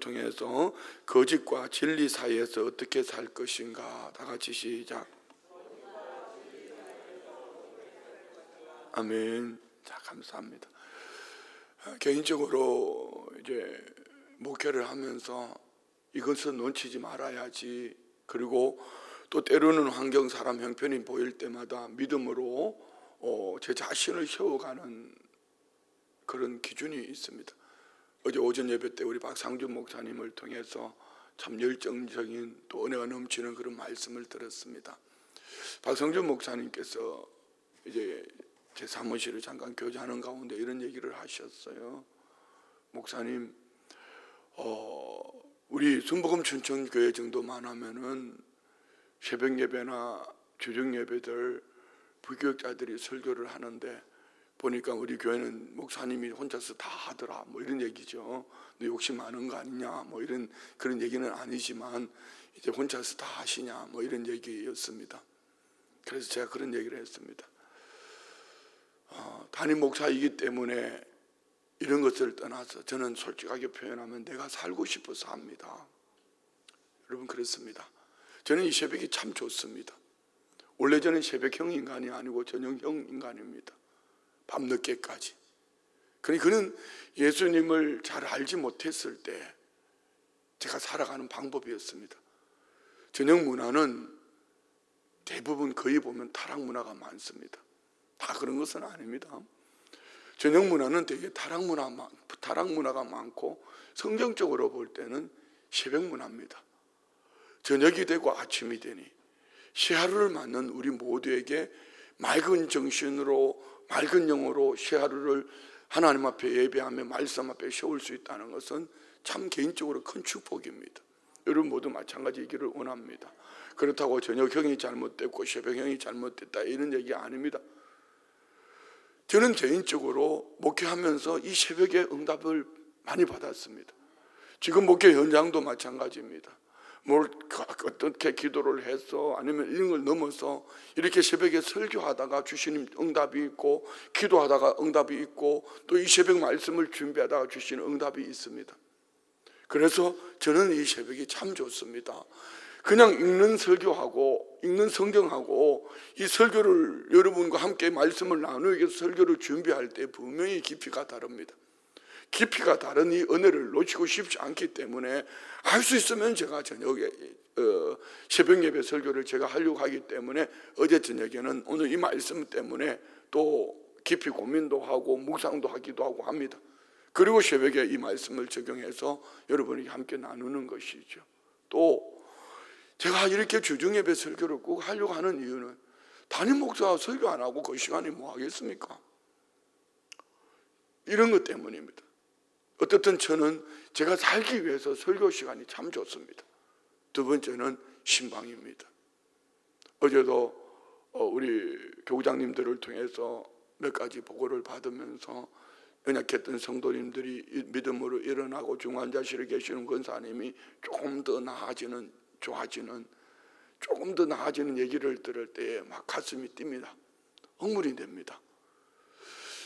통해서 거짓과 진리 사이에서 어떻게 살 것인가. 다 같이 시작. 아멘. 자, 감사합니다. 개인적으로 이제 목회를 하면서 이것은 놓치지 말아야지, 그리고 또 때로는 환경, 사람, 형편이 보일 때마다 믿음으로 제 자신을 세워가는 그런 기준이 있습니다. 어제 오전 예배 때 우리 박상준 목사님을 통해서 참 열정적인 또 은혜가 넘치는 그런 말씀을 들었습니다. 박상준 목사님께서 이제 제 사무실을 잠깐 교제하는 가운데 이런 얘기를 하셨어요. 목사님, 우리 순복음 춘천교회 정도만 하면은 새벽 예배나 주중 예배들 부교육자들이 설교를 하는데 보니까 우리 교회는 목사님이 혼자서 다 하더라, 뭐 이런 얘기죠. 너 욕심 많은 거 아니냐, 뭐 이런 그런 얘기는 아니지만 이제 혼자서 다 하시냐, 뭐 이런 얘기였습니다. 그래서 제가 그런 얘기를 했습니다. 담임 목사이기 때문에 이런 것을 떠나서 저는 솔직하게 표현하면 내가 살고 싶어서 합니다. 여러분, 그렇습니다. 저는 이 새벽이 참 좋습니다. 원래 저는 새벽형 인간이 아니고 저녁형 인간입니다. 밤늦게까지. 그는 예수님을 잘 알지 못했을 때 제가 살아가는 방법이었습니다. 저녁 문화는 대부분 거의 보면 타락 문화가 많습니다. 다 그런 것은 아닙니다. 저녁 문화는 되게 타락 문화가 많고 성경적으로 볼 때는 새벽 문화입니다. 저녁이 되고 아침이 되니 새 하루를 맞는 우리 모두에게 맑은 정신으로, 맑은 영으로 새 하루를 하나님 앞에 예배하며 말씀 앞에 세울 수 있다는 것은 참 개인적으로 큰 축복입니다. 여러분 모두 마찬가지이기를 원합니다. 그렇다고 저녁형이 잘못됐고 새벽형이 잘못됐다 이런 얘기 아닙니다. 저는 개인적으로 목회하면서 이 새벽에 응답을 많이 받았습니다. 지금 목회 현장도 마찬가지입니다. 뭘 어떻게 기도를 해서 아니면 이런 걸 넘어서 이렇게 새벽에 설교하다가 주시는 응답이 있고, 기도하다가 응답이 있고, 또 이 새벽 말씀을 준비하다가 주시는 응답이 있습니다. 그래서 저는 이 새벽이 참 좋습니다. 그냥 읽는 설교하고 읽는 성경하고 이 설교를 여러분과 함께 말씀을 나누기 위해서 설교를 준비할 때 분명히 깊이가 다릅니다. 깊이가 다른 이 은혜를 놓치고 싶지 않기 때문에 할 수 있으면 제가 저녁에 새벽 예배 설교를 제가 하려고 하기 때문에 어제 저녁에는 오늘 이 말씀 때문에 또 깊이 고민도 하고 묵상도 하기도 하고 합니다. 그리고 새벽에 이 말씀을 적용해서 여러분이 함께 나누는 것이죠. 또 제가 이렇게 주중 예배 설교를 꼭 하려고 하는 이유는 담임 목사가 설교 안 하고 그 시간에 뭐 하겠습니까? 이런 것 때문입니다. 어떻든 저는 제가 살기 위해서 설교 시간이 참 좋습니다. 두 번째는 신방입니다. 어제도 우리 교구장님들을 통해서 몇 가지 보고를 받으면서 연약했던 성도님들이 믿음으로 일어나고 중환자실에 계시는 권사님이 조금 더 나아지는, 좋아지는, 조금 더 나아지는 얘기를 들을 때 막 가슴이 뜁니다. 억물이 됩니다.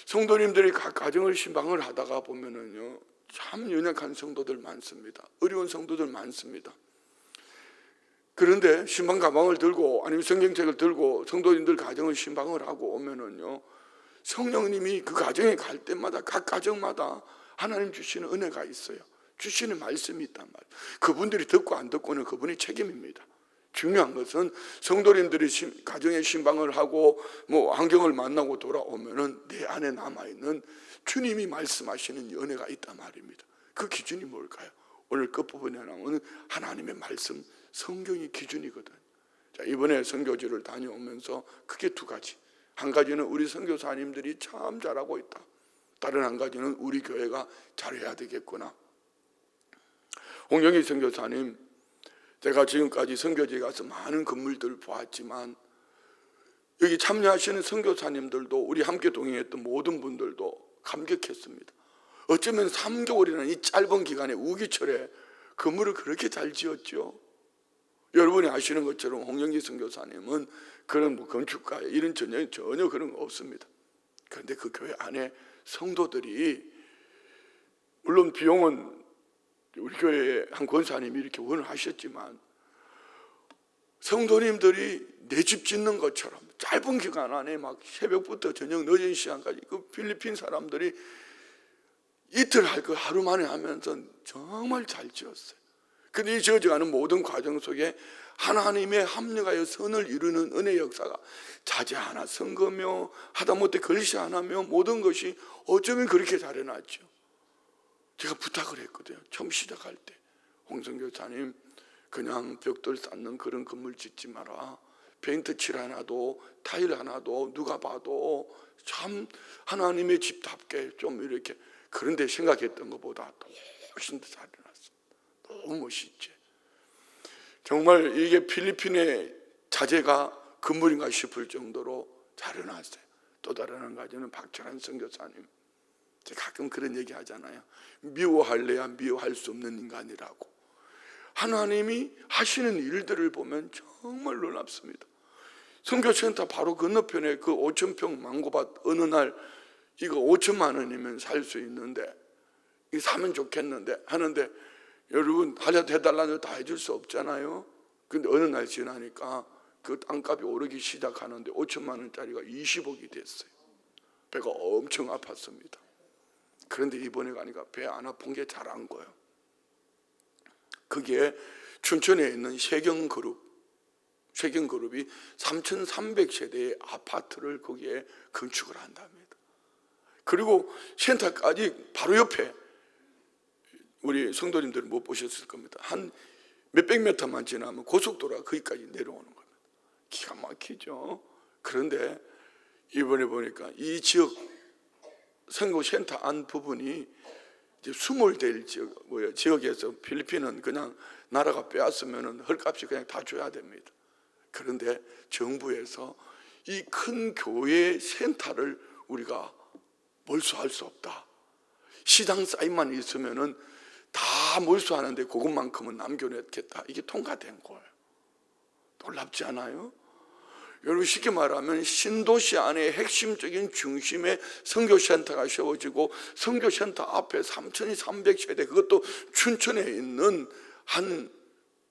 성도님들이 각 가정을 신방을 하다가 보면은요, 참 연약한 성도들 많습니다. 어려운 성도들 많습니다. 그런데 신방 가방을 들고 아니면 성경책을 들고 성도님들 가정을 신방을 하고 오면은요, 성령님이 그 가정에 갈 때마다 각 가정마다 하나님 주시는 은혜가 있어요. 주시는 말씀이 있단 말이에요. 그분들이 듣고 안 듣고는 그분이 책임입니다. 중요한 것은 성도님들이 가정에 신방을 하고 뭐 환경을 만나고 돌아오면은 내 안에 남아있는 주님이 말씀하시는 은혜가 있단 말입니다. 그 기준이 뭘까요? 오늘 끝부분에 나오는 하나님의 말씀, 성경이 기준이거든. 자, 이번에 선교지를 다녀오면서 크게 두 가지. 한 가지는 우리 선교사님들이 참 잘하고 있다. 다른 한 가지는 우리 교회가 잘해야 되겠구나. 홍영희 선교사님, 제가 지금까지 선교지에 가서 많은 건물들을 보았지만 여기 참여하시는 선교사님들도 우리 함께 동행했던 모든 분들도 감격했습니다. 어쩌면 3개월이라는 이 짧은 기간에 우기철에 건물을 그렇게 잘 지었죠. 여러분이 아시는 것처럼 홍영기 선교사님은 그런 뭐 건축가 이런 전혀 그런 거 없습니다. 그런데 그 교회 안에 성도들이 물론 비용은 우리 교회 한 권사님이 이렇게 원하셨지만 성도님들이 내 집 짓는 것처럼 짧은 기간 안에 막 새벽부터 저녁 늦은 시간까지 그 필리핀 사람들이 이틀 할 거 하루 만에 하면서 정말 잘 지었어요. 근데 이 지어져가는 모든 과정 속에 하나님의 합력하여 선을 이루는 은혜 역사가 자재 하나 선거며 하다못해 글씨 하나며 모든 것이 어쩌면 그렇게 잘 해놨죠. 제가 부탁을 했거든요. 처음 시작할 때 홍성교사님, 그냥 벽돌 쌓는 그런 건물 짓지 마라. 페인트 칠 하나도 타일 하나도 누가 봐도 참 하나님의 집답게 좀 이렇게, 그런데 생각했던 것보다 훨씬 더 잘 해놨어. 너무 멋있지. 정말 이게 필리핀의 자재가 건물인가 싶을 정도로 잘 해놨어요. 또 다른 한 가지는 박철환 선교사님, 제가 가끔 그런 얘기 하잖아요. 미워할래야 미워할 수 없는 인간이라고. 하나님이 하시는 일들을 보면 정말 놀랍습니다. 선교센터 바로 건너편에 그 5,000평 망고밭, 어느 날 이거 5천만 원이면 살 수 있는데 이거 사면 좋겠는데 하는데, 여러분 하려도 해달라는 다 해줄 수 없잖아요. 근데 어느 날 지나니까 그 땅값이 오르기 시작하는데 5천만 원짜리가 20억이 됐어요. 배가 엄청 아팠습니다. 그런데 이번에 가니까 배 안 아픈 게 잘한 거예요. 그게 춘천에 있는 세경그룹이 3,300세대의 아파트를 거기에 건축을 한답니다. 그리고 센터까지 바로 옆에, 우리 성도님들은 못 보셨을 겁니다. 한 몇백 미터만 지나면 고속도로가 거기까지 내려오는 겁니다. 기가 막히죠. 그런데 이번에 보니까 이 지역 선교센터 안 부분이 이제 수몰될 지역에서 필리핀은 그냥 나라가 빼앗으면 헐값이 그냥 다 줘야 됩니다. 그런데 정부에서 이 큰 교회 센터를 우리가 몰수할 수 없다. 시장 사인만 있으면은 다 몰수하는데 그것만큼은 남겨놓겠다. 이게 통과된 거예요. 놀랍지 않아요? 여러분, 쉽게 말하면 신도시 안에 핵심적인 중심에 선교센터가 세워지고 선교센터 앞에 3,300세대, 그것도 춘천에 있는 한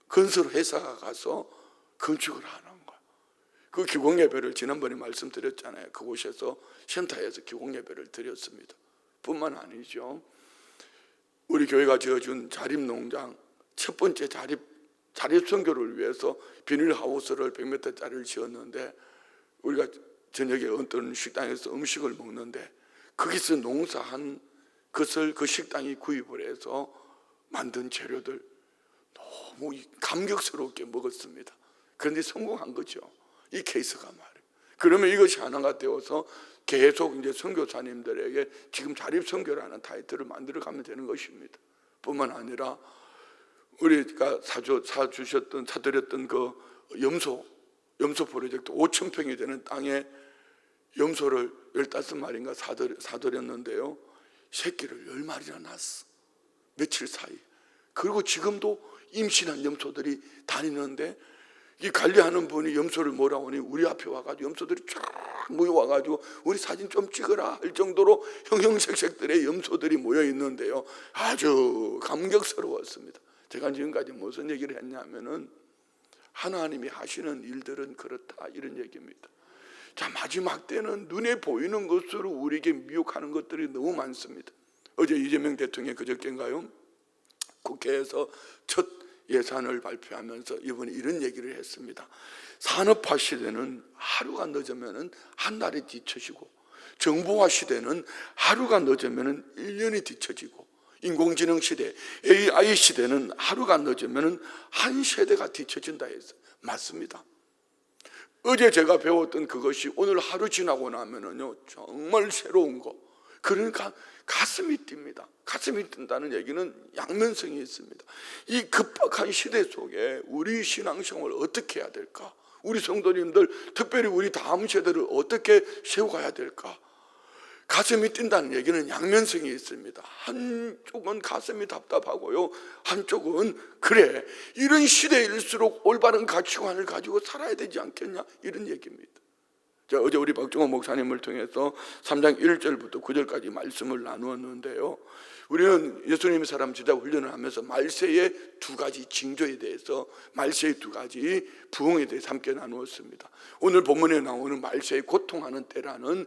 건설 회사가 가서 건축을 하는 거예요. 그 기공예배를 지난번에 말씀드렸잖아요. 그곳에서 센터에서 기공예배를 드렸습니다. 뿐만 아니죠, 우리 교회가 지어준 자립농장, 첫 번째 자립선교를 위해서 비닐하우스를 100m짜리를 지었는데, 우리가 저녁에 어떤 식당에서 음식을 먹는데 거기서 농사한 것을 그 식당이 구입을 해서 만든 재료들 너무 감격스럽게 먹었습니다. 그런데 성공한 거죠, 이 케이스가 말이에요. 그러면 이것이 하나가 되어서 계속 이제 선교사님들에게 지금 자립선교라는 타이틀을 만들어 가면 되는 것입니다. 뿐만 아니라 우리가 사드렸던 그 염소 프로젝트 5,000평이 되는 땅에 염소를 15마리인가 사드렸는데요, 새끼를 10마리나 낳았어, 며칠 사이. 그리고 지금도 임신한 염소들이 다니는데, 이 관리하는 분이 염소를 뭐라고 하니 우리 앞에 와가지고 염소들이 쫙 모여와가지고 우리 사진 좀 찍어라 할 정도로 형형색색들의 염소들이 모여 있는데요, 아주 감격스러웠습니다. 제가 지금까지 무슨 얘기를 했냐면은 하나님이 하시는 일들은 그렇다, 이런 얘기입니다. 자, 마지막 때는 눈에 보이는 것으로 우리에게 미혹하는 것들이 너무 많습니다. 어제 이재명 대통령이 그저께인가요? 국회에서 첫 예산을 발표하면서 이번에 이런 얘기를 했습니다. 산업화 시대는 하루가 늦으면 한 달이 뒤처지고, 정보화 시대는 하루가 늦으면 1년이 뒤처지고, 인공지능 시대, AI 시대는 하루가 늦으면 한 세대가 뒤처진다 해서 맞습니다. 어제 제가 배웠던 그것이 오늘 하루 지나고 나면은요, 정말 새로운 거. 그러니까 가슴이 뜁니다. 가슴이 뛴다는 얘기는 양면성이 있습니다. 이 급박한 시대 속에 우리 신앙생활을 어떻게 해야 될까? 우리 성도님들, 특별히 우리 다음 세대를 어떻게 세워가야 될까? 가슴이 뛴다는 얘기는 양면성이 있습니다. 한쪽은 가슴이 답답하고요, 한쪽은 그래, 이런 시대일수록 올바른 가치관을 가지고 살아야 되지 않겠냐, 이런 얘기입니다. 자, 어제 우리 박종호 목사님을 통해서 3장 1절부터 9절까지 말씀을 나누었는데요, 우리는 예수님의 사람 제자 훈련을 하면서 말세의 두 가지 징조에 대해서, 말세의 두 가지 부흥에 대해서 함께 나누었습니다. 오늘 본문에 나오는 말세의 고통하는 때라는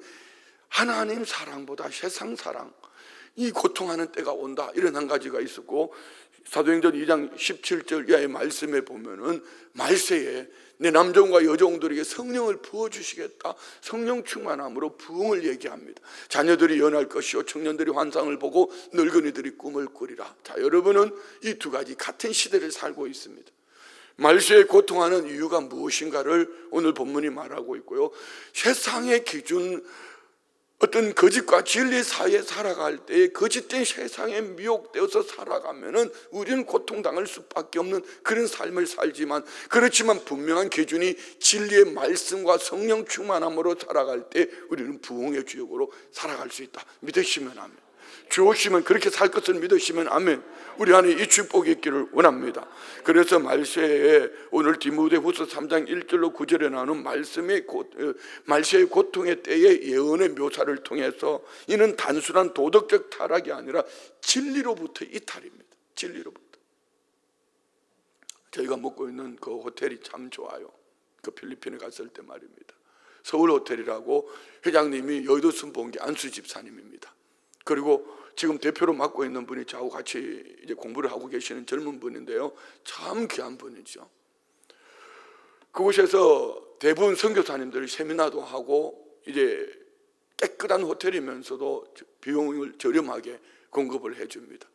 하나님 사랑보다 세상 사랑, 이 고통하는 때가 온다, 이런 한 가지가 있었고, 사도행전 2장 17절 이하의 말씀에 보면은 말세에 내 남종과 여종들에게 성령을 부어주시겠다, 성령 충만함으로 부흥을 얘기합니다. 자녀들이 연할 것이요 청년들이 환상을 보고 늙은이들이 꿈을 꾸리라. 자, 여러분은 이 두 가지 같은 시대를 살고 있습니다. 말세에 고통하는 이유가 무엇인가를 오늘 본문이 말하고 있고요, 세상의 기준, 어떤 거짓과 진리 사이에 살아갈 때 거짓된 세상에 미혹되어서 살아가면은 우리는 고통당할 수밖에 없는 그런 삶을 살지만, 그렇지만 분명한 기준이 진리의 말씀과 성령 충만함으로 살아갈 때 우리는 부흥의 주역으로 살아갈 수 있다. 믿으시면 아멘. 주 오시면 그렇게 살 것을 믿으시면 아멘. 우리 안에 이 축복이 있기를 원합니다. 그래서 말세에 오늘 디모데후서 3장 1절로 9절에 나오는 말세의 고통의 때의 예언의 묘사를 통해서 이는 단순한 도덕적 타락이 아니라 진리로부터 이탈입니다. 진리로부터. 저희가 묵고 있는 그 호텔이 참 좋아요. 그 필리핀에 갔을 때 말입니다. 서울 호텔이라고, 회장님이 여의도 순복음교회 안수 집사님입니다. 그리고 지금 대표로 맡고 있는 분이 저하고 같이 이제 공부를 하고 계시는 젊은 분인데요, 참 귀한 분이죠. 그곳에서 대부분 선교사님들이 세미나도 하고, 이제 깨끗한 호텔이면서도 비용을 저렴하게 공급을 해줍니다.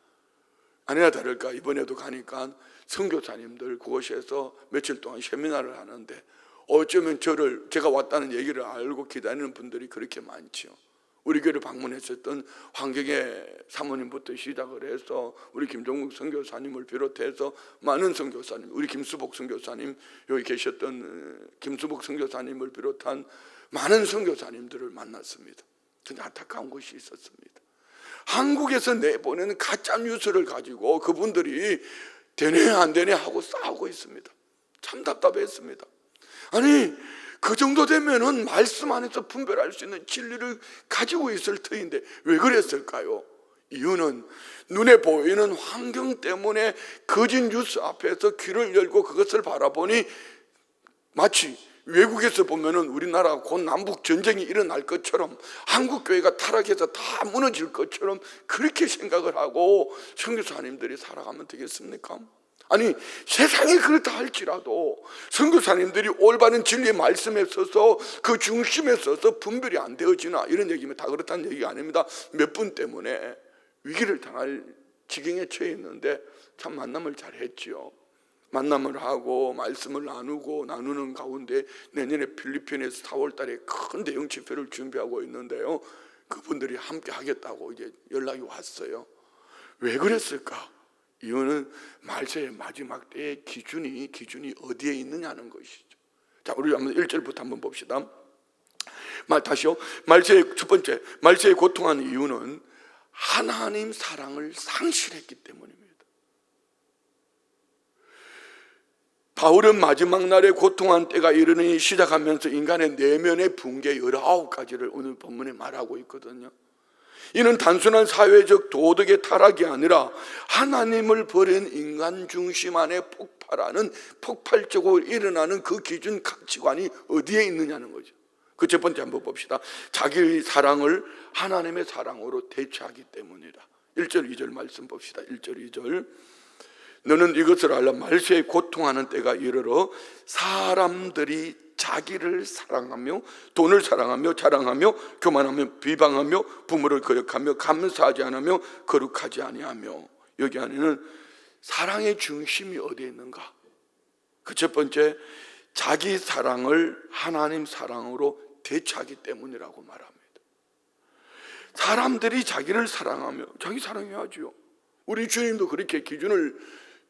아니나 다를까 이번에도 가니까 선교사님들 그곳에서 며칠 동안 세미나를 하는데, 어쩌면 제가 왔다는 얘기를 알고 기다리는 분들이 그렇게 많죠. 우리 교회를 방문했었던 황경의 사모님부터 시작을 해서 우리 김종국 선교사님을 비롯해서 많은 선교사님, 우리 김수복 선교사님, 여기 계셨던 김수복 선교사님을 비롯한 많은 선교사님들을 만났습니다. 근데 안타까운 것이 있었습니다. 한국에서 내보내는 가짜 뉴스를 가지고 그분들이 되네 안 되네 하고 싸우고 있습니다. 참 답답했습니다. 아니, 그 정도 되면은 말씀 안에서 분별할 수 있는 진리를 가지고 있을 터인데 왜 그랬을까요? 이유는 눈에 보이는 환경 때문에 거짓 뉴스 앞에서 귀를 열고 그것을 바라보니, 마치 외국에서 보면은 우리나라 곧 남북 전쟁이 일어날 것처럼, 한국 교회가 타락해서 다 무너질 것처럼 그렇게 생각을 하고 선교사님들이 살아가면 되겠습니까? 아니, 세상이 그렇다 할지라도 선교사님들이 올바른 진리의 말씀에 서서 그 중심에 서서 분별이 안 되어지나, 이런 얘기면 다 그렇다는 얘기가 아닙니다. 몇 분 때문에 위기를 당할 지경에 처해 있는데 참 만남을 잘 했지요. 만남을 하고 말씀을 나누는 가운데 내년에 필리핀에서 4월 달에 큰 대형 집회를 준비하고 있는데요, 그분들이 함께 하겠다고 이제 연락이 왔어요. 왜 그랬을까? 이유는 말세의 마지막 때의 기준이 어디에 있느냐는 것이죠. 자, 우리 한번 1절부터 한번 봅시다. 다시요. 첫 번째, 말세에 고통한 이유는 하나님 사랑을 상실했기 때문입니다. 바울은 마지막 날에 고통한 때가 이르니 시작하면서 인간의 내면의 붕괴 19가지를 오늘 본문에 말하고 있거든요. 이는 단순한 사회적 도덕의 타락이 아니라 하나님을 버린 인간 중심 안에 폭발적으로 일어나는 그 기준 가치관이 어디에 있느냐는 거죠. 그 첫 번째 한번 봅시다. 자기의 사랑을 하나님의 사랑으로 대체하기 때문이다. 1절 2절 말씀 봅시다. 1절 2절. 너는 이것을 알라. 말세에 고통하는 때가 이르러 사람들이 자기를 사랑하며 돈을 사랑하며 자랑하며 교만하며 비방하며 부모를 거역하며 감사하지 않으며 거룩하지 아니하며. 여기 안에는 사랑의 중심이 어디에 있는가? 그 첫 번째, 자기 사랑을 하나님 사랑으로 대체하기 때문이라고 말합니다. 사람들이 자기를 사랑하며, 자기 사랑해야죠. 우리 주님도 그렇게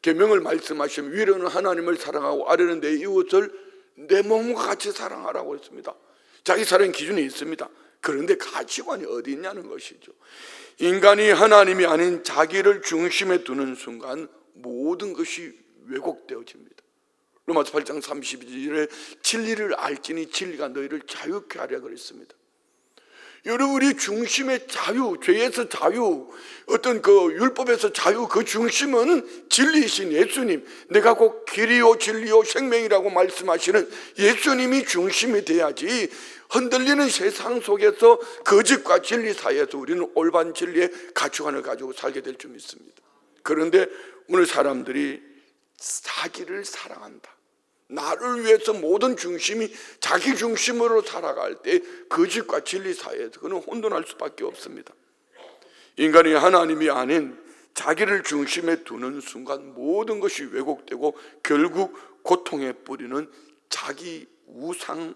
계명을 말씀하시면 위로는 하나님을 사랑하고 아래는 내 이웃을 내 몸과 같이 사랑하라고 했습니다. 자기 사랑 기준이 있습니다. 그런데 가치관이 어디 있냐는 것이죠. 인간이 하나님이 아닌 자기를 중심에 두는 순간 모든 것이 왜곡되어집니다. 로마서 8장 32절에 진리를 알지니 진리가 너희를 자유케 하려 그랬습니다. 여러분, 우리 중심의 자유, 죄에서 자유, 어떤 그 율법에서 자유, 그 중심은 진리이신 예수님, 내가 곧 길이요 진리요 생명이라고 말씀하시는 예수님이 중심이 돼야지, 흔들리는 세상 속에서 거짓과 진리 사이에서 우리는 올바른 진리의 가치관을 가지고 살게 될 줄 믿습니다. 그런데 오늘 사람들이 자기를 사랑한다, 나를 위해서 모든 중심이 자기 중심으로 살아갈 때 거짓과 진리 사이에서 그는 혼돈할 수밖에 없습니다. 인간이 하나님이 아닌 자기를 중심에 두는 순간 모든 것이 왜곡되고 결국 고통의 뿌리는 자기 우상화,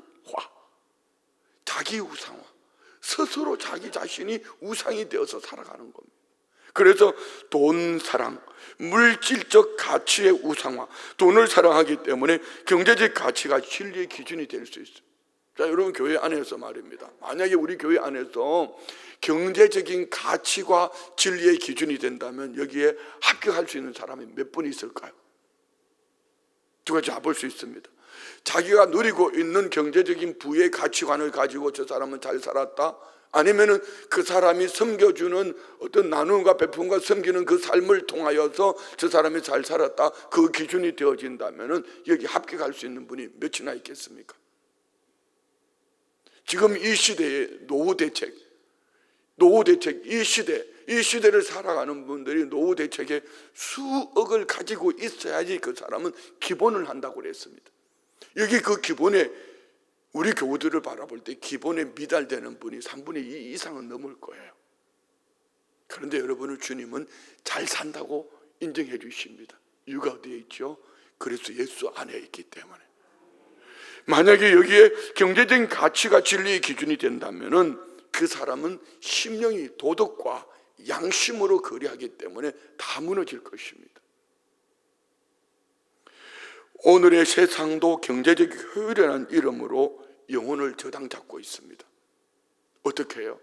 스스로 자기 자신이 우상이 되어서 살아가는 겁니다. 그래서 돈 사랑, 물질적 가치의 우상화, 돈을 사랑하기 때문에 경제적 가치가 진리의 기준이 될 수 있어요. 자, 여러분, 교회 안에서 말입니다. 만약에 우리 교회 안에서 경제적인 가치가 진리의 기준이 된다면 여기에 합격할 수 있는 사람이 몇 분 있을까요? 누가 잡을 수 있습니다. 자기가 누리고 있는 경제적인 부의 가치관을 가지고 저 사람은 잘 살았다, 아니면은 그 사람이 섬겨주는 어떤 나눔과 베품과 섬기는 그 삶을 통하여서 저 사람이 잘 살았다, 그 기준이 되어진다면은 여기 합격할 수 있는 분이 몇이나 있겠습니까? 지금 이 시대의 노후 대책, 이 시대를 살아가는 분들이 노후 대책에 수억을 가지고 있어야지 그 사람은 기본을 한다고 그랬습니다. 여기 그 기본에, 우리 교우들을 바라볼 때 기본에 미달되는 분이 3분의 2 이상은 넘을 거예요. 그런데 여러분을 주님은 잘 산다고 인정해 주십니다. 이유가 어디에 있죠? 그래서 예수 안에 있기 때문에. 만약에 여기에 경제적인 가치가 진리의 기준이 된다면은 그 사람은 심령이 도덕과 양심으로 거래하기 때문에 다 무너질 것입니다. 오늘의 세상도 경제적 효율이라는 이름으로 영혼을 저당 잡고 있습니다. 어떻게 해요?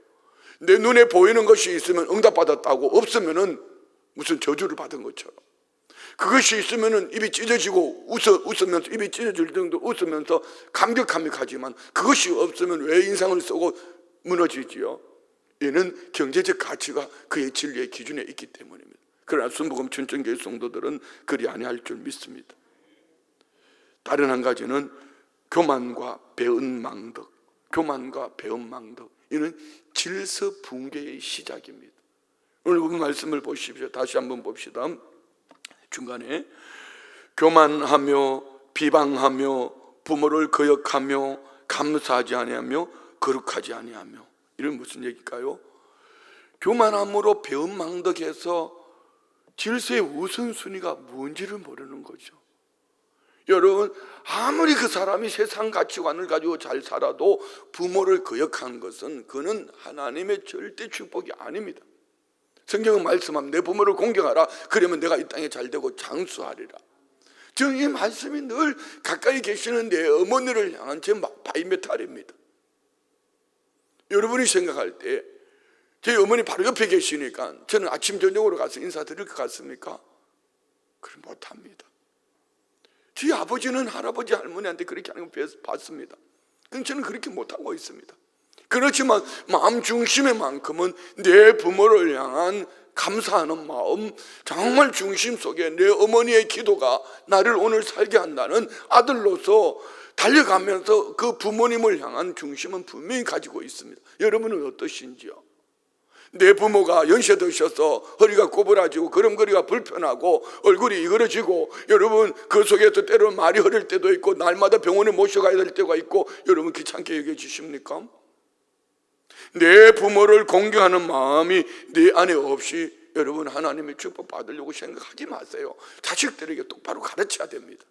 내 눈에 보이는 것이 있으면 응답받았다고, 없으면은 무슨 저주를 받은 것처럼. 그것이 있으면은 입이 찢어지고 웃으면서 입이 찢어질 정도 웃으면서 감격하지만 그것이 없으면 왜 인상을 쓰고 무너지지요? 이는 경제적 가치가 그의 진리의 기준에 있기 때문입니다. 그러나 순복음 춘천교회 성도들은 그리 아니할 줄 믿습니다. 다른 한 가지는 교만과 배은망덕, 이는 질서 붕괴의 시작입니다. 오늘 본 말씀을 보십시오. 다시 한번 봅시다. 중간에 교만하며 비방하며 부모를 거역하며 감사하지 아니하며 거룩하지 아니하며, 이런 무슨 얘기일까요? 교만함으로 배은망덕해서 질서의 우선순위가 뭔지를 모르는 거죠. 여러분, 아무리 그 사람이 세상 가치관을 가지고 잘 살아도 부모를 거역한 것은 그는 하나님의 절대 축복이 아닙니다. 성경은 말씀합니다. 내 부모를 공경하라, 그러면 내가 이 땅에 잘되고 장수하리라. 저는 이 말씀이 늘 가까이 계시는 내 어머니를 향한 제 바이메탈입니다. 여러분이 생각할 때 제 어머니 바로 옆에 계시니까 저는 아침 저녁으로 가서 인사드릴 것 같습니까? 그럼 못합니다. 제 아버지는 할아버지 할머니한테 그렇게 하는 거 봤습니다. 그럼 저는 그렇게 못하고 있습니다. 그렇지만 마음 중심에만큼은 내 부모를 향한 감사하는 마음, 정말 중심 속에 내 어머니의 기도가 나를 오늘 살게 한다는 아들로서 달려가면서 그 부모님을 향한 중심은 분명히 가지고 있습니다. 여러분은 어떠신지요? 내 부모가 연세 드셔서 허리가 꼬부라지고 걸음걸이가 불편하고 얼굴이 이그러지고, 여러분 그 속에서 때로는 말이 흐를 때도 있고 날마다 병원에 모셔가야 될 때가 있고, 여러분 귀찮게 여겨 주십니까? 내 부모를 공경하는 마음이 내 안에 없이 여러분 하나님의 축복 받으려고 생각하지 마세요. 자식들에게 똑바로 가르쳐야 됩니다.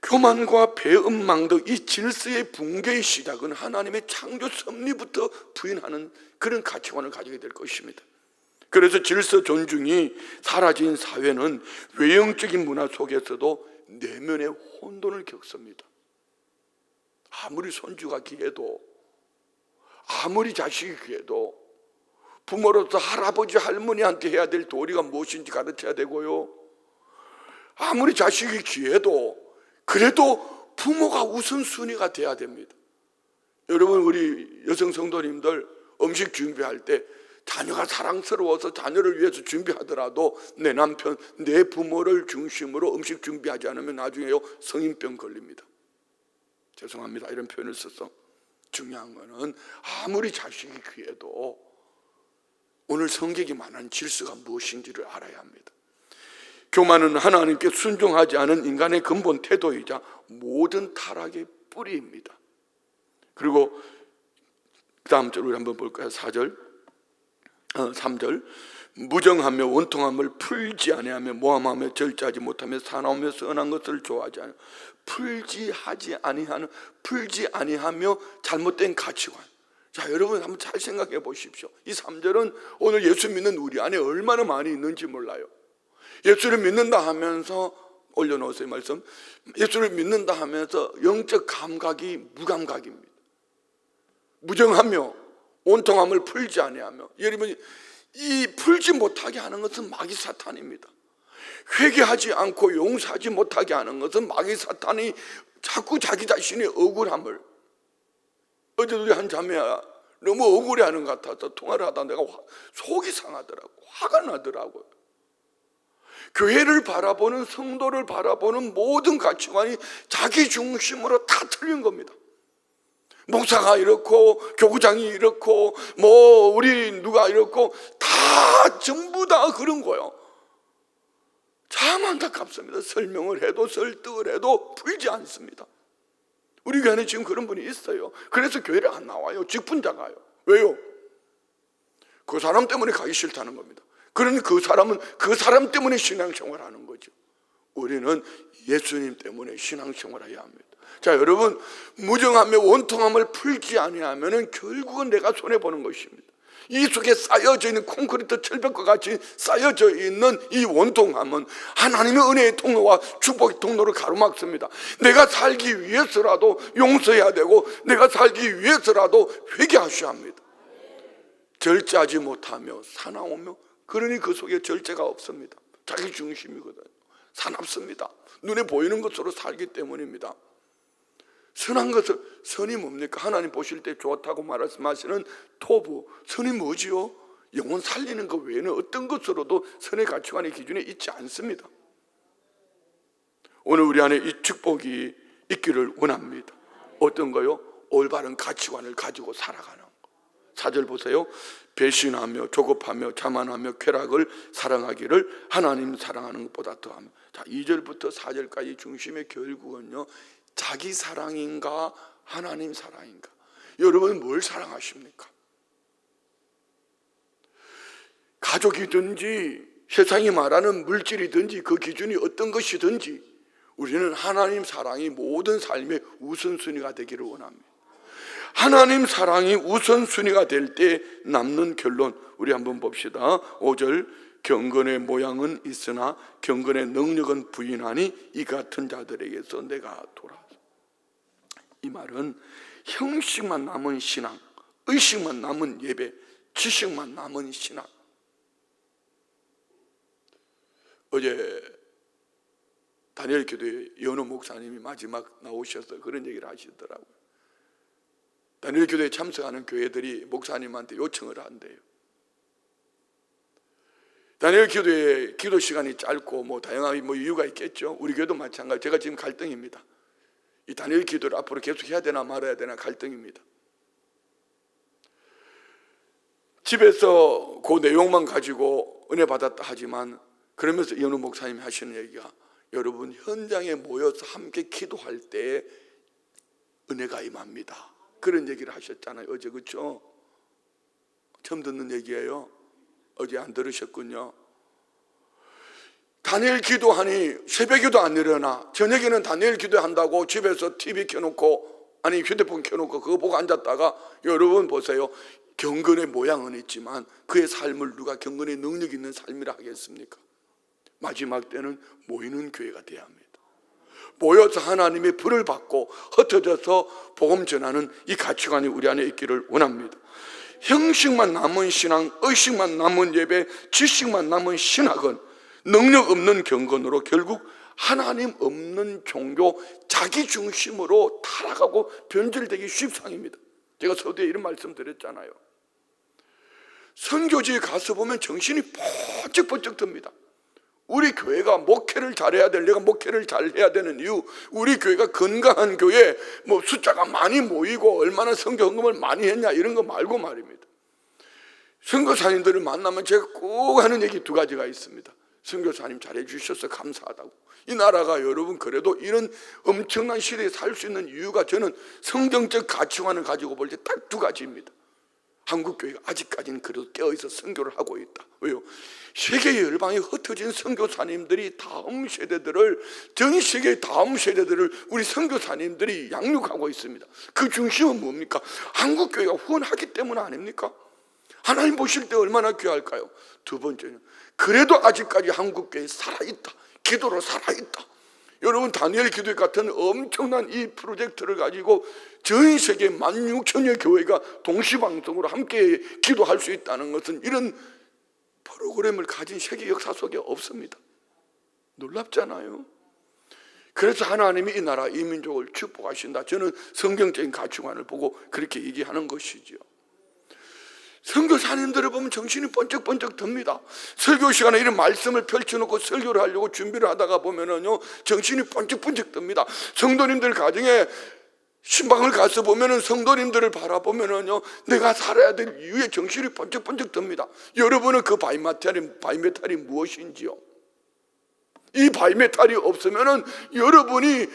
교만과 배은망덕, 이 질서의 붕괴의 시작은 하나님의 창조 섭리부터 부인하는 그런 가치관을 가지게 될 것입니다. 그래서 질서 존중이 사라진 사회는 외형적인 문화 속에서도 내면의 혼돈을 겪습니다. 아무리 손주가 귀해도, 아무리 자식이 귀해도 부모로서 할아버지 할머니한테 해야 될 도리가 무엇인지 가르쳐야 되고요, 아무리 자식이 귀해도 그래도 부모가 우선순위가 돼야 됩니다. 여러분, 우리 여성 성도님들 음식 준비할 때 자녀가 사랑스러워서 자녀를 위해서 준비하더라도 내 남편, 내 부모를 중심으로 음식 준비하지 않으면 나중에요 성인병 걸립니다. 죄송합니다, 이런 표현을 써서. 중요한 거는 아무리 자식이 귀해도 오늘 성경이 말하는 질서가 무엇인지를 알아야 합니다. 교만은 하나님께 순종하지 않은 인간의 근본 태도이자 모든 타락의 뿌리입니다. 그리고 그 다음 절 우리 한번 볼까요? 3절 무정하며 원통함을 풀지 아니하며 모함하며 절제하지 못하며 사나우며 선한 것을 좋아하지 않으며 풀지 아니하며 잘못된 가치관. 자, 여러분 한번 잘 생각해 보십시오. 이 3절은 오늘 예수 믿는 우리 안에 얼마나 많이 있는지 몰라요. 예수를 믿는다 하면서 올려놓으세요 말씀. 예수를 믿는다 하면서 영적 감각이 무감각입니다. 무정하며 온통함을 풀지 아니하며, 여러분 이 풀지 못하게 하는 것은 마귀 사탄입니다. 회개하지 않고 용서하지 못하게 하는 것은 마귀 사탄이 자꾸 자기 자신의 억울함을, 어제도 우리 한 자매야 너무 억울해하는 것 같아서 통화를 하다 내가 속이 상하더라고, 화가 나더라고요. 교회를 바라보는, 성도를 바라보는 모든 가치관이 자기 중심으로 다 틀린 겁니다. 목사가 이렇고 교구장이 이렇고 뭐 우리 누가 이렇고 다 전부 다 그런 거예요. 참 안타깝습니다. 설명을 해도 설득을 해도 풀지 않습니다. 우리 교회 안에 지금 그런 분이 있어요. 그래서 교회를 안 나와요. 직분자가요. 왜요? 그 사람 때문에 가기 싫다는 겁니다. 그러니 그 사람은 그 사람 때문에 신앙생활을 하는 거죠. 우리는 예수님 때문에 신앙생활을 해야 합니다. 자, 여러분, 무정하며 원통함을 풀지 아니하면 결국은 내가 손해보는 것입니다. 이 속에 쌓여져 있는 콘크리트 철벽과 같이 쌓여져 있는 이 원통함은 하나님의 은혜의 통로와 축복의 통로를 가로막습니다. 내가 살기 위해서라도 용서해야 되고 내가 살기 위해서라도 회개하셔야 합니다. 절제하지 못하며 사나우며, 그러니 그 속에 절제가 없습니다. 자기 중심이거든요. 사납습니다. 눈에 보이는 것으로 살기 때문입니다. 선한 것을, 선이 뭡니까? 하나님 보실 때 좋다고 말씀하시는 토부, 선이 뭐지요? 영혼 살리는 것 외에는 어떤 것으로도 선의 가치관의 기준에 있지 않습니다. 오늘 우리 안에 이 축복이 있기를 원합니다. 어떤 거요? 올바른 가치관을 가지고 살아가는 거. 4절 보세요. 배신하며 조급하며 자만하며 쾌락을 사랑하기를 하나님 사랑하는 것보다 더하며. 자, 2절부터 4절까지 중심의 결국은요, 자기 사랑인가 하나님 사랑인가? 여러분 뭘 사랑하십니까? 가족이든지 세상이 말하는 물질이든지 그 기준이 어떤 것이든지 우리는 하나님 사랑이 모든 삶의 우선순위가 되기를 원합니다. 하나님 사랑이 우선순위가 될 때 남는 결론, 우리 한번 봅시다. 5절 경건의 모양은 있으나 경건의 능력은 부인하니 이 같은 자들에게서 내가 돌아서. 이 말은 형식만 남은 신앙, 의식만 남은 예배, 지식만 남은 신앙. 어제 다니엘 교도의 연호 목사님이 마지막 나오셔서 그런 얘기를 하시더라고요. 다니엘 교도에 참석하는 교회들이 목사님한테 요청을 한대요. 다니엘 교도의 기도 시간이 짧고 뭐 다양한 이유가 있겠죠. 우리 교회도 마찬가지. 제가 지금 갈등입니다. 이 다니엘 기도를 앞으로 계속 해야 되나 말아야 되나 갈등입니다. 집에서 그 내용만 가지고 은혜 받았다 하지만, 그러면서 연우 목사님이 하시는 얘기가, 여러분 현장에 모여서 함께 기도할 때 은혜가 임합니다. 그런 얘기를 하셨잖아요 어제. 그렇죠? 처음 듣는 얘기예요. 어제 안 들으셨군요. 다니엘 기도하니 새벽에도 안 일어나, 저녁에는 다니엘 기도한다고 집에서 TV 켜놓고, 아니 휴대폰 켜놓고 그거 보고 앉았다가, 여러분 보세요. 경건의 모양은 있지만 그의 삶을 누가 경건의 능력 있는 삶이라 하겠습니까? 마지막 때는 모이는 교회가 돼야 합니다. 모여서 하나님의 불을 받고 흩어져서 복음 전하는 이 가치관이 우리 안에 있기를 원합니다. 형식만 남은 신앙, 의식만 남은 예배, 지식만 남은 신학은 능력 없는 경건으로 결국 하나님 없는 종교, 자기 중심으로 타락하고 변질되기 쉽상입니다. 제가 서두에 이런 말씀 드렸잖아요. 선교지에 가서 보면 정신이 번쩍번쩍 듭니다. 우리 교회가 목회를 잘해야 될, 내가 목회를 잘해야 되는 이유, 우리 교회가 건강한 교회, 뭐 숫자가 많이 모이고 얼마나 선교 헌금을 많이 했냐 이런 거 말고 말입니다. 선교사님들을 만나면 제가 꼭 하는 얘기 두 가지가 있습니다. 선교사님 잘해 주셔서 감사하다고. 이 나라가 여러분 그래도 이런 엄청난 시대에 살 수 있는 이유가 저는 성경적 가치관을 가지고 볼 때 딱 두 가지입니다. 한국교회가 아직까지는 그래도 깨어있어 선교를 하고 있다. 왜요? 세계 열방에 흩어진 선교사님들이 다음 세대들을, 전 세계의 다음 세대들을 우리 선교사님들이 양육하고 있습니다. 그 중심은 뭡니까? 한국교회가 후원하기 때문 아닙니까? 하나님 보실 때 얼마나 귀할까요? 두 번째는 그래도 아직까지 한국교회 살아있다. 기도로 살아있다. 여러분 다니엘 기도회 같은 엄청난 이 프로젝트를 가지고 전 세계 16,000여 교회가 동시방송으로 함께 기도할 수 있다는 것은 이런 프로그램을 가진 세계 역사 속에 없습니다. 놀랍잖아요. 그래서 하나님이 이 나라 이 민족을 축복하신다. 저는 성경적인 가치관을 보고 그렇게 얘기하는 것이지요. 선교사님들을 보면 정신이 번쩍번쩍 듭니다. 설교 시간에 이런 말씀을 펼쳐놓고 설교를 하려고 준비를 하다가 보면은요, 정신이 번쩍번쩍 듭니다. 성도님들 가정에 신방을 가서 보면은 성도님들을 바라보면은요, 내가 살아야 될 이유에 정신이 번쩍번쩍 듭니다. 여러분은 그 바이메탈이 무엇인지요? 이 바이메탈이 없으면은 여러분이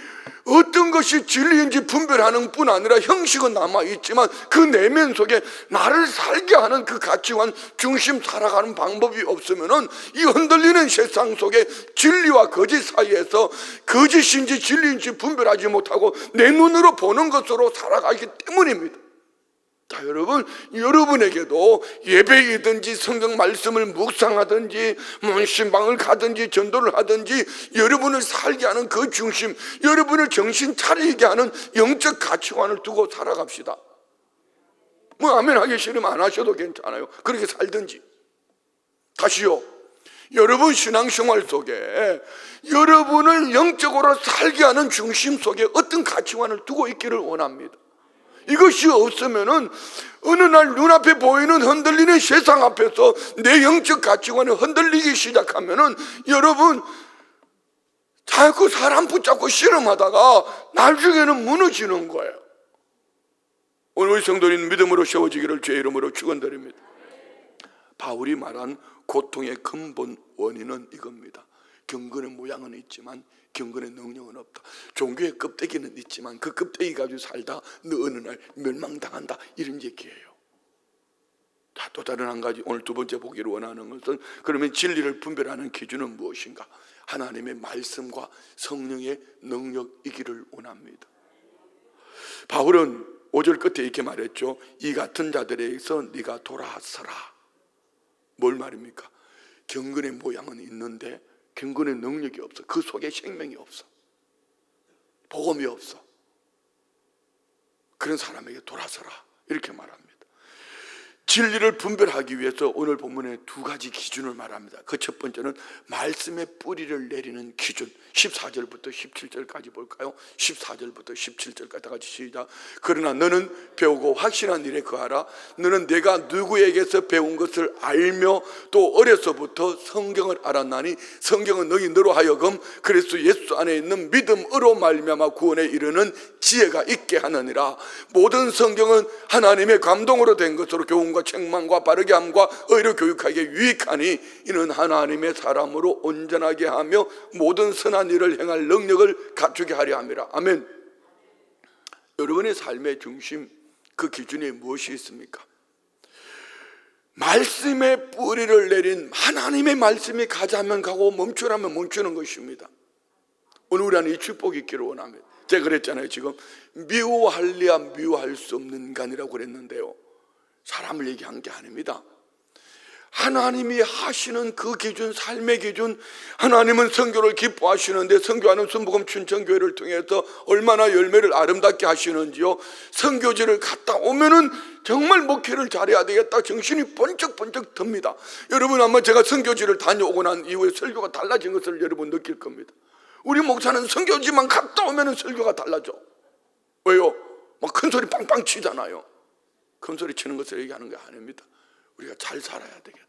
어떤 것이 진리인지 분별하는 뿐 아니라 형식은 남아있지만 그 내면 속에 나를 살게 하는 그 가치관 중심 살아가는 방법이 없으면은 이 흔들리는 세상 속에 진리와 거짓 사이에서 거짓인지 진리인지 분별하지 못하고 내 눈으로 보는 것으로 살아가기 때문입니다. 자, 여러분에게도 예배이든지 성경 말씀을 묵상하든지 신방을 가든지 전도를 하든지 여러분을 살게 하는 그 중심, 여러분을 정신 차리게 하는 영적 가치관을 두고 살아갑시다. 뭐 아멘 하기 싫으면 안 하셔도 괜찮아요. 그렇게 살든지. 다시요, 여러분 신앙생활 속에 여러분을 영적으로 살게 하는 중심 속에 어떤 가치관을 두고 있기를 원합니다. 이것이 없으면은 어느 날 눈앞에 보이는 흔들리는 세상 앞에서 내 영적 가치관이 흔들리기 시작하면은 여러분 자꾸 사람 붙잡고 씨름하다가 나중에는 무너지는 거예요. 오늘 우리 성도님 믿음으로 세워지기를 주의 이름으로 축원드립니다. 바울이 말한 고통의 근본 원인은 이겁니다. 경건의 모양은 있지만 경건의 능력은 없다. 종교의 껍데기는 있지만 그 껍데기 가지고 살다 너 어느 날 멸망당한다, 이런 얘기예요. 자, 또 다른 한 가지, 오늘 두 번째 보기를 원하는 것은, 그러면 진리를 분별하는 기준은 무엇인가? 하나님의 말씀과 성령의 능력이기를 원합니다. 바울은 5절 끝에 이렇게 말했죠. 이 같은 자들에게서 네가 돌아서라. 뭘 말입니까? 경건의 모양은 있는데 경건의 능력이 없어. 그 속에 생명이 없어. 복음이 없어. 그런 사람에게 돌아서라, 이렇게 말합니다. 진리를 분별하기 위해서 오늘 본문에 두 가지 기준을 말합니다. 그 첫 번째는 말씀의 뿌리를 내리는 기준. 14절부터 17절까지 볼까요? 14절부터 17절까지 다 같이 시작. 그러나 너는 배우고 확신한 일에 거하라. 너는 내가 누구에게서 배운 것을 알며 또 어려서부터 성경을 알았나니 성경은 너로 하여금 그리스도 예수 안에 있는 믿음으로 말미암아 구원에 이르는 지혜가 있게 하느니라. 모든 성경은 하나님의 감동으로 된 것으로 교훈과 책망과 바르게 함과 의로 교육하기에 유익하니 이는 하나님의 사람으로 온전하게 하며 모든 선한 일을 행할 능력을 갖추게 하려 함이라. 아멘. 여러분의 삶의 중심, 그 기준이 무엇이 있습니까? 말씀의 뿌리를 내린 하나님의 말씀이 가자면 가고 멈추라면 멈추는 것입니다. 오늘 우리 안에 이 축복이 있기를 원합니다. 제가 그랬잖아요. 지금 미워할래야 미워할 수 없는 인간이라고 그랬는데요, 사람을 얘기한 게 아닙니다. 하나님이 하시는 그 기준, 삶의 기준, 하나님은 선교를 기뻐하시는데 선교하는 순복음 춘천교회를 통해서 얼마나 열매를 아름답게 하시는지요. 선교지를 갔다 오면은 정말 목회를 잘해야 되겠다, 정신이 번쩍번쩍 듭니다. 여러분 아마 제가 선교지를 다녀오고 난 이후에 설교가 달라진 것을 여러분 느낄 겁니다. 우리 목사는 선교지만 갔다 오면은 설교가 달라져. 왜요? 막 큰 소리 빵빵 치잖아요. 큰소리 치는 것을 얘기하는 게 아닙니다. 우리가 잘 살아야 되겠다.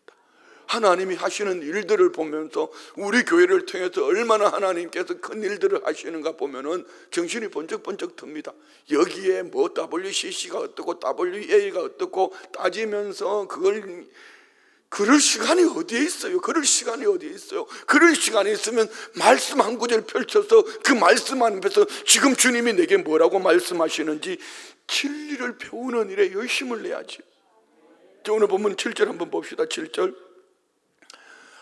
하나님이 하시는 일들을 보면서 우리 교회를 통해서 얼마나 하나님께서 큰 일들을 하시는가 보면은 정신이 번쩍번쩍 듭니다. 여기에 뭐 WCC가 어떻고 WA가 어떻고 따지면서 그럴 시간이 어디에 있어요? 그럴 시간이 어디에 있어요? 그럴 시간이 있으면 말씀 한 구절 펼쳐서 그 말씀 앞에서 지금 주님이 내게 뭐라고 말씀하시는지 진리를 배우는 일에 열심을 내야지. 오늘 본문 7절 한번 봅시다. 7절.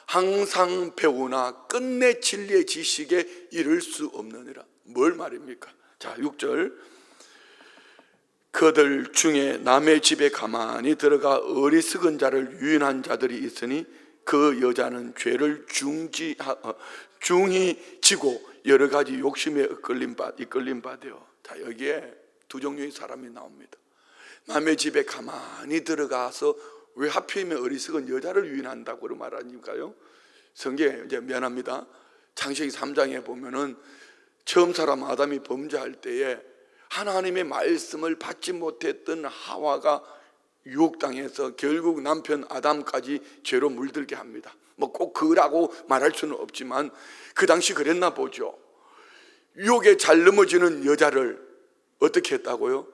항상 배우나 끝내 진리의 지식에 이를 수 없느니라. 뭘 말입니까? 자, 6절. 그들 중에 남의 집에 가만히 들어가 어리석은 자를 유인한 자들이 있으니 그 여자는 죄를 중히 지고 여러 가지 욕심에 이끌림 바되어. 자, 여기에 두 종류의 사람이 나옵니다. 남의 집에 가만히 들어가서 왜 하필이면 어리석은 여자를 유인한다고 말하니까요. 성경에 이제 미안합니다. 창세기 3장에 보면은 처음 사람 아담이 범죄할 때에 하나님의 말씀을 받지 못했던 하와가 유혹당해서 결국 남편 아담까지 죄로 물들게 합니다. 뭐 꼭 그라고 말할 수는 없지만 그 당시 그랬나 보죠. 유혹에 잘 넘어지는 여자를 어떻게 했다고요?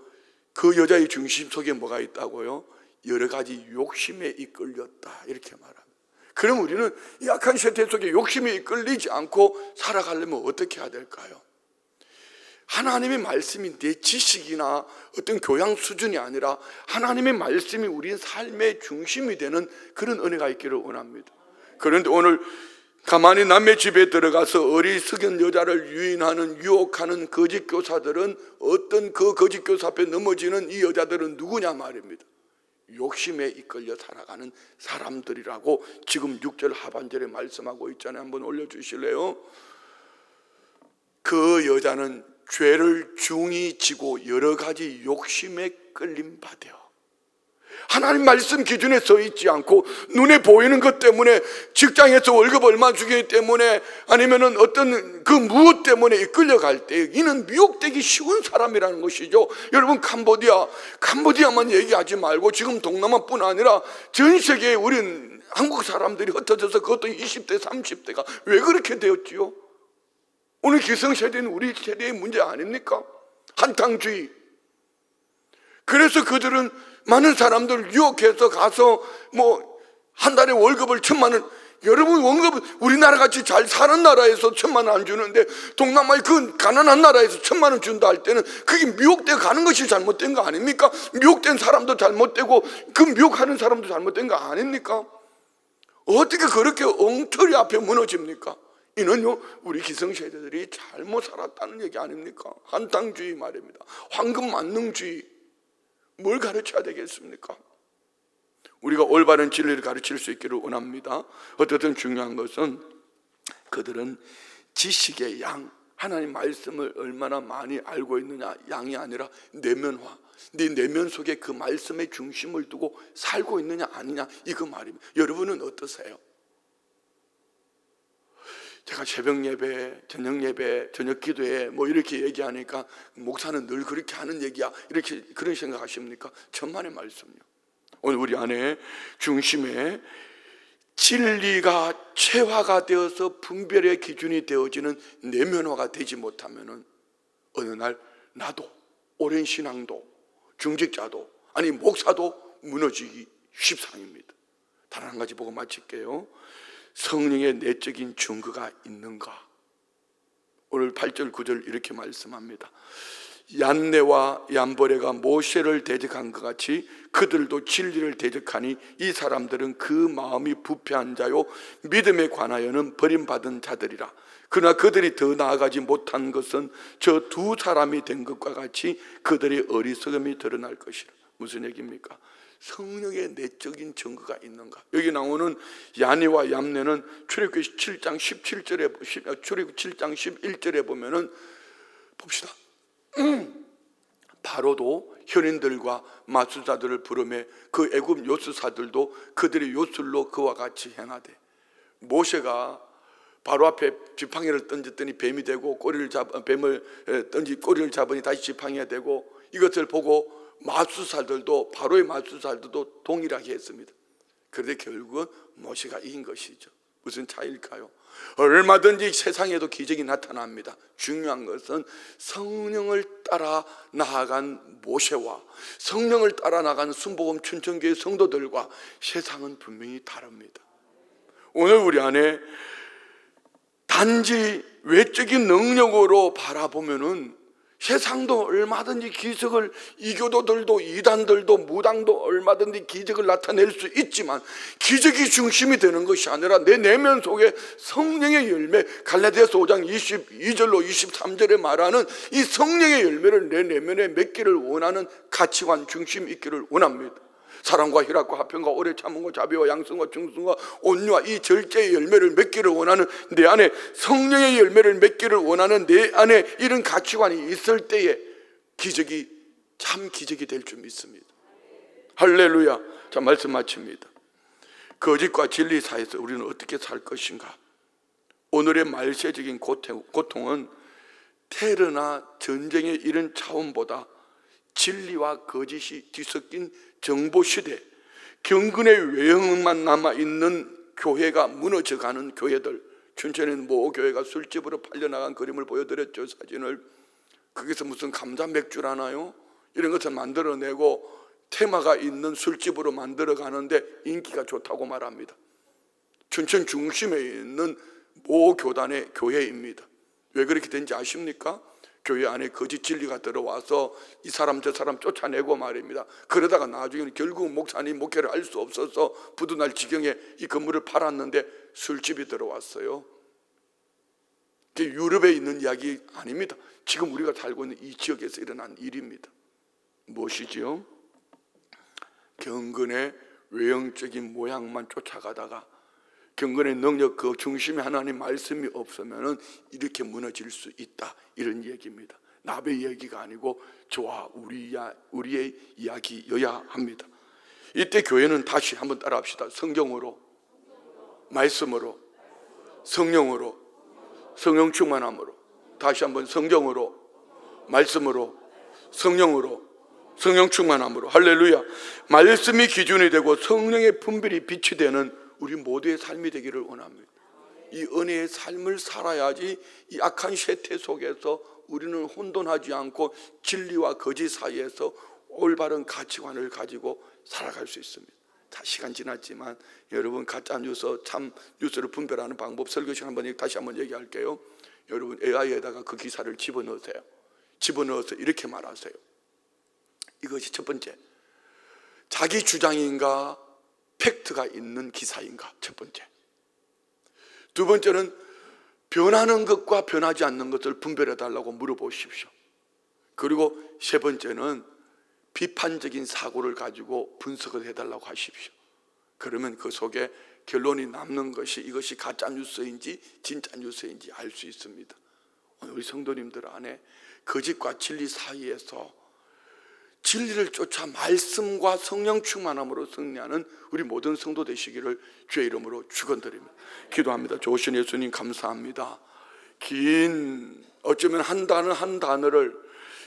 그 여자의 중심 속에 뭐가 있다고요? 여러 가지 욕심에 이끌렸다, 이렇게 말합니다. 그럼 우리는 약한 세태 속에 욕심에 이끌리지 않고 살아가려면 어떻게 해야 될까요? 하나님의 말씀이 내 지식이나 어떤 교양 수준이 아니라 하나님의 말씀이 우리 삶의 중심이 되는 그런 은혜가 있기를 원합니다. 그런데 오늘 가만히 남의 집에 들어가서 어리석은 여자를 유인하는 유혹하는 거짓 교사들은 어떤 그 거짓 교사 앞에 넘어지는 이 여자들은 누구냐 말입니다. 욕심에 이끌려 살아가는 사람들이라고 지금 6절 하반절에 말씀하고 있잖아요. 한번 올려주실래요? 그 여자는 죄를 중히 지고 여러 가지 욕심에 끌림 바되어. 하나님 말씀 기준에 서 있지 않고 눈에 보이는 것 때문에, 직장에서 월급 얼마 주기 때문에, 아니면은 어떤 그 무엇 때문에 이끌려갈 때 이는 미혹되기 쉬운 사람이라는 것이죠. 여러분, 캄보디아만 얘기하지 말고 지금 동남아뿐 아니라 전 세계에 우린 한국 사람들이 흩어져서, 그것도 20대 30대가 왜 그렇게 되었지요? 오늘 기성세대는 우리 세대의 문제 아닙니까? 한탕주의. 그래서 그들은 많은 사람들 유혹해서 가서 뭐 한 달에 월급을 1,000만 원, 여러분 월급을 우리나라 같이 잘 사는 나라에서 1,000만 원 안 주는데 동남아의 그 가난한 나라에서 1,000만 원 준다 할 때는 그게 미혹되어 가는 것이 잘못된 거 아닙니까? 미혹된 사람도 잘못되고 그 미혹하는 사람도 잘못된 거 아닙니까? 어떻게 그렇게 엉터리 앞에 무너집니까? 이는요, 우리 기성세대들이 잘못 살았다는 얘기 아닙니까? 한탕주의 말입니다. 황금만능주의. 뭘 가르쳐야 되겠습니까? 우리가 올바른 진리를 가르칠 수 있기를 원합니다. 어쨌든 중요한 것은 그들은 지식의 양, 하나님 말씀을 얼마나 많이 알고 있느냐, 양이 아니라 내면화, 네 내면 속에 그 말씀의 중심을 두고 살고 있느냐 아니냐, 이거 말입니다. 여러분은 어떠세요? 제가 새벽 예배, 저녁 예배, 저녁 기도에 뭐 이렇게 얘기하니까 목사는 늘 그렇게 하는 얘기야, 이렇게 그런 생각하십니까? 천만의 말씀요. 오늘 우리 안에 중심에 진리가 체화가 되어서 분별의 기준이 되어지는 내면화가 되지 못하면은 어느 날 나도, 오랜 신앙도, 중직자도, 아니 목사도 무너지기 십상입니다. 단 한 가지 보고 마칠게요. 성령의 내적인 증거가 있는가? 오늘 8절 9절 이렇게 말씀합니다. 얀네와 얀보레가 모세를 대적한 것 같이 그들도 진리를 대적하니 이 사람들은 그 마음이 부패한 자요 믿음에 관하여는 버림받은 자들이라. 그러나 그들이 더 나아가지 못한 것은 저 두 사람이 된 것과 같이 그들의 어리석음이 드러날 것이라. 무슨 얘기입니까? 성령의 내적인 증거가 있는가? 여기 나오는 야니와 얌네는 출애굽기 7장 17절에 출애굽기 7장 11절에 보면은 봅시다. 바로도 현인들과 마술사들을 부르매 그 애굽 요술사들도 그들의 요술로 그와 같이 행하되, 모세가 바로 앞에 지팡이를 던졌더니 뱀이 되고 뱀을 던지 꼬리를 잡으니 다시 지팡이가 되고, 이것을 보고 마술사들도, 바로의 마술사들도 동일하게 했습니다. 그런데 결국은 모세가 이긴 것이죠. 무슨 차이일까요? 얼마든지 세상에도 기적이 나타납니다. 중요한 것은 성령을 따라 나아간 모세와 성령을 따라 나가는 순복음 춘천교회 성도들과 세상은 분명히 다릅니다. 오늘 우리 안에 단지 외적인 능력으로 바라보면은 세상도 얼마든지 기적을, 이교도들도 이단들도 무당도 얼마든지 기적을 나타낼 수 있지만 기적이 중심이 되는 것이 아니라 내 내면 속에 성령의 열매, 갈라디아서 5장 22절로 23절에 말하는 이 성령의 열매를 내 내면에 맺기를 원하는 가치관 중심이 있기를 원합니다. 사랑과 희락과 화평과 오래 참음과 자비와 양성과 충성과 온유와 이 절제의 열매를 맺기를 원하는, 내 안에 성령의 열매를 맺기를 원하는 내 안에 이런 가치관이 있을 때에 기적이, 참 기적이 될 줄 믿습니다. 할렐루야. 자, 말씀 마칩니다. 거짓과 진리 사이에서 우리는 어떻게 살 것인가? 오늘의 말세적인 고통은 테러나 전쟁의 이런 차원보다 진리와 거짓이 뒤섞인 정보시대, 경건의 외형만 남아있는 교회가 무너져가는 교회들, 춘천에는 모 교회가 술집으로 팔려나간 그림을 보여드렸죠. 사진을. 거기서 무슨 감자 맥주라나요? 이런 것을 만들어내고 테마가 있는 술집으로 만들어가는데 인기가 좋다고 말합니다. 춘천 중심에 있는 모 교단의 교회입니다. 왜 그렇게 된지 아십니까? 교회 안에 거짓 진리가 들어와서 이 사람 저 사람 쫓아내고 말입니다. 그러다가 나중에는 결국 목사님 목회를 할 수 없어서 부도날 지경에 이 건물을 팔았는데 술집이 들어왔어요. 그게 유럽에 있는 이야기 아닙니다. 지금 우리가 살고 있는 이 지역에서 일어난 일입니다. 무엇이지요? 경건의 외형적인 모양만 쫓아가다가 경건의 능력 그 중심에 하나님 말씀이 없으면 이렇게 무너질 수 있다, 이런 얘기입니다. 남의 얘기가 아니고 저와 우리의 이야기여야 합니다. 이때 교회는 다시 한번 따라합시다. 성경으로, 말씀으로, 성령으로, 성령 충만함으로. 다시 한번 성경으로, 말씀으로, 성령으로, 성령 충만함으로. 할렐루야. 말씀이 기준이 되고 성령의 분별이 빛이 되는 우리 모두의 삶이 되기를 원합니다. 이 은혜의 삶을 살아야지 이 악한 세태 속에서 우리는 혼돈하지 않고 진리와 거짓 사이에서 올바른 가치관을 가지고 살아갈 수 있습니다. 자, 시간 지났지만 여러분, 가짜 뉴스, 참 뉴스를 분별하는 방법 설교 시간 다시 한번 얘기할게요. 여러분, AI에다가 그 기사를 집어넣으세요. 집어넣어서 이렇게 말하세요. 이것이 첫 번째, 자기 주장인가 팩트가 있는 기사인가, 첫 번째. 두 번째는 변하는 것과 변하지 않는 것을 분별해 달라고 물어보십시오. 그리고 세 번째는 비판적인 사고를 가지고 분석을 해달라고 하십시오. 그러면 그 속에 결론이 남는 것이 이것이 가짜 뉴스인지 진짜 뉴스인지 알 수 있습니다. 오늘 우리 성도님들 안에 거짓과 진리 사이에서 진리를 쫓아 말씀과 성령 충만함으로 승리하는 우리 모든 성도 되시기를 주의 이름으로 축원드립니다. 기도합니다. 좋으신 예수님 감사합니다. 긴, 어쩌면 한 단어를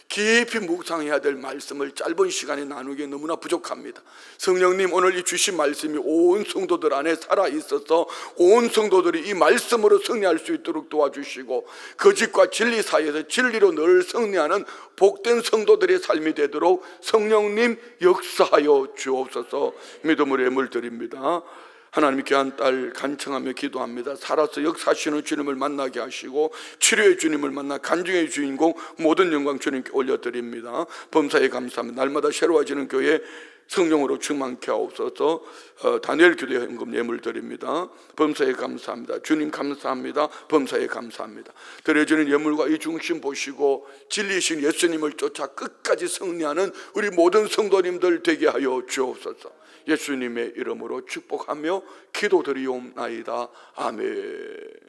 깊이 묵상해야 될 말씀을 짧은 시간에 나누기에 너무나 부족합니다. 성령님, 오늘 이 주신 말씀이 온 성도들 안에 살아있어서 온 성도들이 이 말씀으로 승리할 수 있도록 도와주시고 거짓과 진리 사이에서 진리로 늘 승리하는 복된 성도들의 삶이 되도록 성령님 역사하여 주옵소서. 믿음으로 예물 드립니다. 하나님, 귀한 딸 간청하며 기도합니다. 살아서 역사하시는 주님을 만나게 하시고 치료의 주님을 만나 간증의 주인공 모든 영광 주님께 올려드립니다. 범사에 감사합니다. 날마다 새로워지는 교회 성령으로 충만케 하옵소서. 다니엘 교대 헌금 예물 드립니다. 범사에 감사합니다. 주님 감사합니다. 범사에 감사합니다. 드려지는 예물과 이 중심 보시고 진리이신 예수님을 쫓아 끝까지 승리하는 우리 모든 성도님들 되게 하여 주옵소서. 예수님의 이름으로 축복하며 기도드리옵나이다. 아멘.